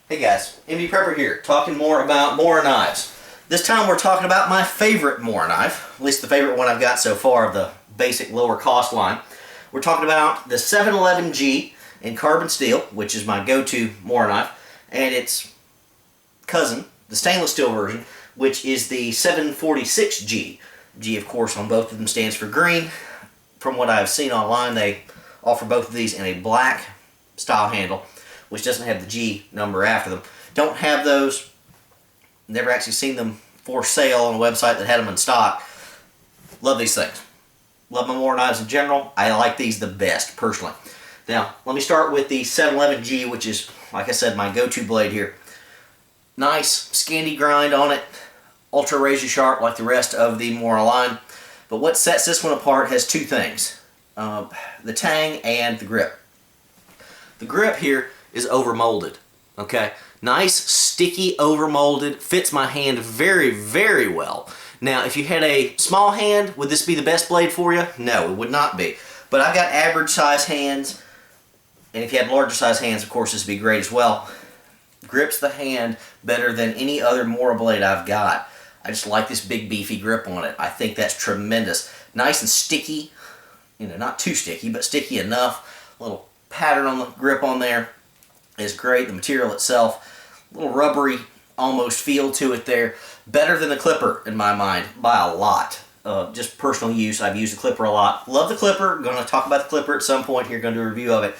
Hey guys, MD Prepper here, talking more about Mora knives. This time we're talking about my favorite Mora knife, at least the favorite one I've got so far of the basic lower cost line. We're talking about the 711G in carbon steel, which is my go-to Mora knife, and its cousin, the stainless steel version, which is the 746G. G, of course, on both of them stands for green. From what I've seen online, they offer both of these in a black style handle, which doesn't have the G number after them. Don't have those. Never actually seen them for sale on a website that had them in stock. Love these things. Love my Mora knives in general. I like these the best, personally. Now, let me start with the 711G, which is, like I said, my go-to blade here. Nice, scanty grind on it. Ultra razor sharp like the rest of the Mora line. But what sets this one apart has two things. The tang and the grip. The grip here is overmolded, okay? Nice, sticky, overmolded, fits my hand very, very well. Now, if you had a small hand, would this be the best blade for you? No, it would not be. But I've got average size hands, and if you had larger size hands, of course, this would be great as well. Grips the hand better than any other Mora blade I've got. I just like this big, beefy grip on it. I think that's tremendous. Nice and sticky, you know, not too sticky, but sticky enough. A little pattern on the grip on there is great. The material itself, a little rubbery almost feel to it there. Better than the clipper in my mind by a lot. Just personal use, I've used the clipper a lot. Love the clipper. Going to talk about the clipper at some point here. Going to do a review of it.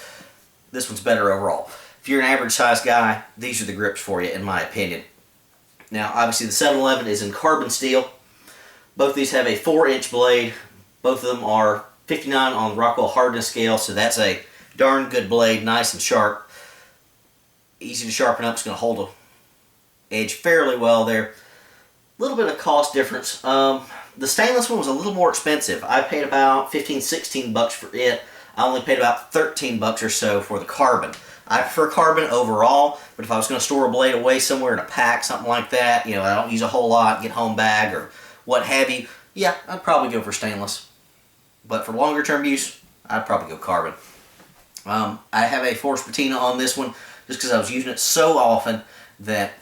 This one's better overall. If you're an average size guy, these are the grips for you in my opinion. Now obviously the 711 is in carbon steel. Both of these have a 4-inch blade. Both of them are 59 on the Rockwell hardness scale, so that's a darn good blade, nice and sharp. Easy to sharpen up, it's going to hold the edge fairly well there. A little bit of cost difference. The stainless one was a little more expensive. I paid about 15-16 bucks for it. I only paid about 13 bucks or so for the carbon. I prefer carbon overall, but if I was going to store a blade away somewhere in a pack, something like that, you know, I don't use a whole lot, get home bag or what have you, yeah, I'd probably go for stainless. But for longer term use, I'd probably go carbon. I have a forced patina on this one just because I was using it so often that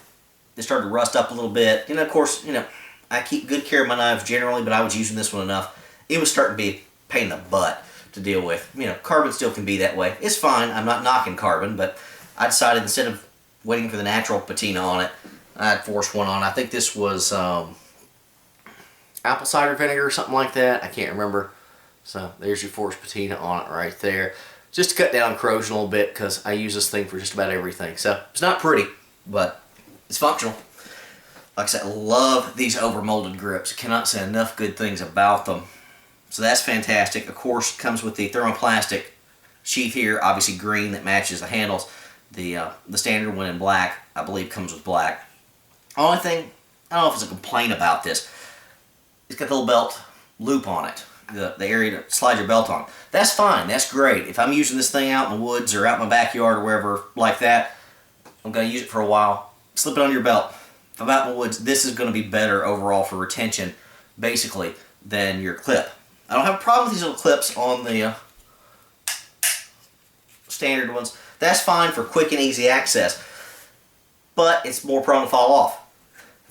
it started to rust up a little bit. And of course, you know, I keep good care of my knives generally, but I was using this one enough. It was starting to be a pain in the butt to deal with. You know, carbon still can be that way. It's fine. I'm not knocking carbon, but I decided instead of waiting for the natural patina on it, I'd force one on. I think this was apple cider vinegar or something like that. I can't remember. So there's your forced patina on it right there. Just to cut down corrosion a little bit because I use this thing for just about everything. So it's not pretty, but it's functional. Like I said, I love these overmolded grips. I cannot say enough good things about them. So that's fantastic. Of course, it comes with the thermoplastic sheath here, obviously green, that matches the handles. The standard one in black, I believe, comes with black. Only thing, I don't know if it's a complaint about this, it's got the little belt loop on it. The area to slide your belt on. That's fine. That's great. If I'm using this thing out in the woods or out in my backyard or wherever like that, I'm going to use it for a while. Slip it on your belt. If I'm out in the woods, this is going to be better overall for retention, basically, than your clip. I don't have a problem with these little clips on the standard ones. That's fine for quick and easy access, but it's more prone to fall off.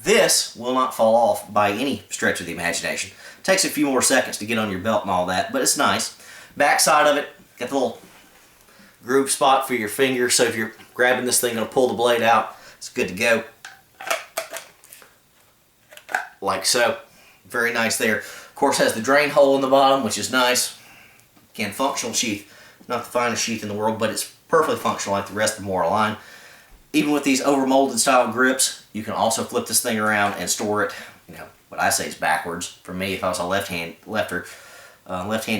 This will not fall off by any stretch of the imagination. It takes a few more seconds to get on your belt and all that, but it's nice. Back side of it, got the little groove spot for your finger, so if you're grabbing this thing and pull the blade out, it's good to go. Like so. Very nice there. Of course, has the drain hole in the bottom, which is nice. Again, functional sheath. Not the finest sheath in the world, but it's perfectly functional like the rest of the Mora line. Even with these overmolded style grips, you can also flip this thing around and store it, you know, what I say is backwards. For me, if I was a left-handy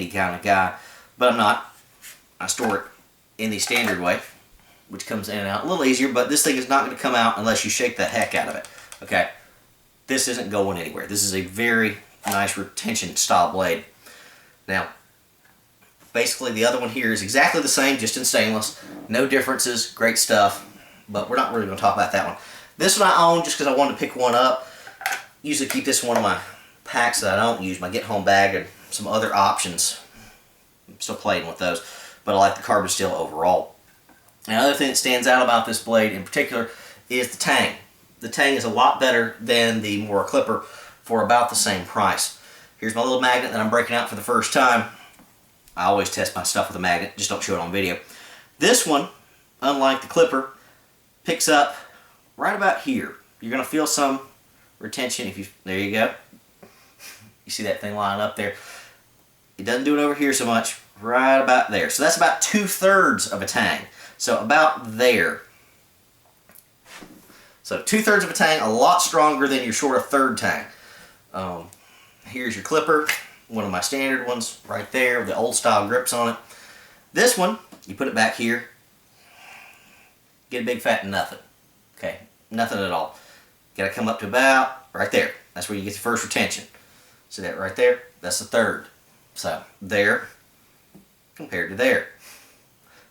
kind of guy, but I'm not. I store it in the standard way, which comes in and out a little easier, but this thing is not going to come out unless you shake the heck out of it. Okay, this isn't going anywhere. This is a very nice retention style blade. Now, basically the other one here is exactly the same, just in stainless. No differences, great stuff, but we're not really going to talk about that one. This one I own just because I wanted to pick one up. Usually keep this in one of my packs that I don't use, my get home bag and some other options. I'm still playing with those, but I like the carbon steel overall. Another thing that stands out about this blade in particular is the tang. The tang is a lot better than the Mora clipper for about the same price. Here's my little magnet that I'm breaking out for the first time. I always test my stuff with a magnet, just don't show it on video. This one, unlike the clipper, picks up right about here. You're going to feel some retention if you, there you go. You see that thing lying up there. It doesn't do it over here so much, right about there. So that's about 2/3 of a tang. So about there. So 2/3 of a tang, a lot stronger than your short of third tang. Here's your clipper, one of my standard ones right there, the old style grips on it. This one, you put it back here, get a big fat nothing. Okay, nothing at all. Got to come up to about right there. That's where you get the first retention. See that right there? That's the third. So there compared to there.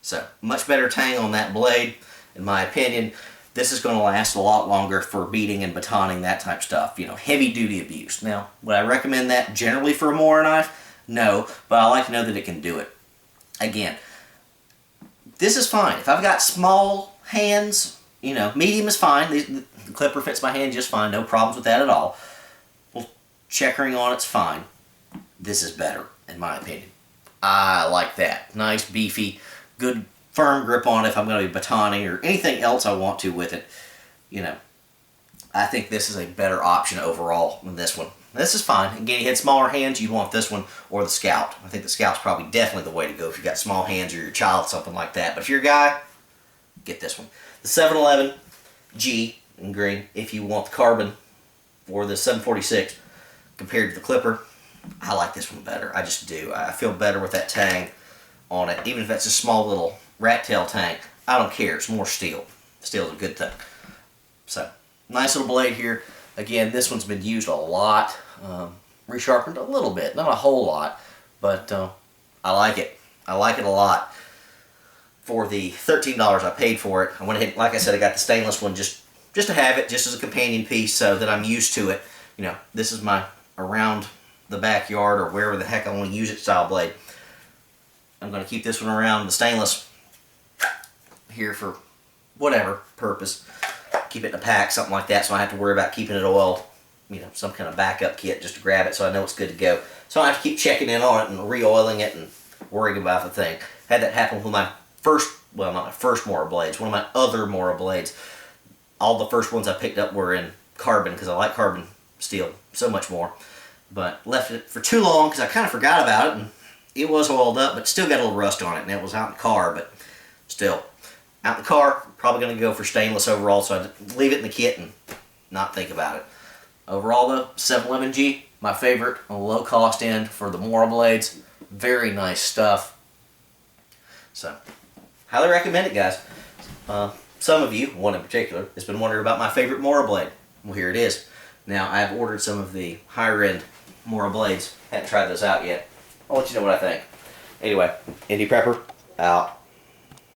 So much better tang on that blade, in my opinion. This is going to last a lot longer for beating and batoning, that type of stuff. You know, heavy duty abuse. Now, would I recommend that generally for a Mora knife? No, but I like to know that it can do it. Again, this is fine. If I've got small hands, you know, medium is fine. The clipper fits my hand just fine. No problems with that at all. Well, checkering on it's fine. This is better, in my opinion. I like that. Nice, beefy, good firm grip on it if I'm going to be batoning or anything else I want to with it. You know, I think this is a better option overall than this one. This is fine. Again, you had smaller hands, you'd want this one or the Scout. I think the Scout's probably definitely the way to go if you've got small hands or your child, something like that. But if you're a guy, get this one. The 711G in green, if you want the carbon, or the 746 compared to the clipper, I like this one better. I just do. I feel better with that tang on it. Even if that's a small little rat tail tang, I don't care. It's more steel. Steel is a good thing. So, nice little blade here. Again, this one's been used a lot. Resharpened a little bit. Not a whole lot. But I like it. I like it a lot. For the $13 I paid for it, I went ahead, like I said, I got the stainless one just to have it, just as a companion piece so that I'm used to it. You know, this is my around the backyard or wherever the heck I want to use it style blade. I'm going to keep this one around the stainless here for whatever purpose. Keep it in a pack, something like that, so I don't have to worry about keeping it oiled. You know, some kind of backup kit just to grab it so I know it's good to go. So I have to keep checking in on it and re-oiling it and worrying about the thing. Had that happen with my first, well, not my first Mora blades, one of my other Mora blades. All the first ones I picked up were in carbon because I like carbon steel so much more. But left it for too long because I kind of forgot about it, and it was oiled up, but still got a little rust on it, and it was out in the car, but still. Out in the car, probably going to go for stainless overall, so I'd leave it in the kit and not think about it. Overall though, 711G, my favorite on the low cost end for the Mora blades. Very nice stuff. So, highly recommend it, guys. Some of you, one in particular, has been wondering about my favorite Mora blade. Well, here it is. Now, I've ordered some of the higher end Mora blades. Haven't tried those out yet. I'll let you know what I think. Anyway, Indie Prepper, out.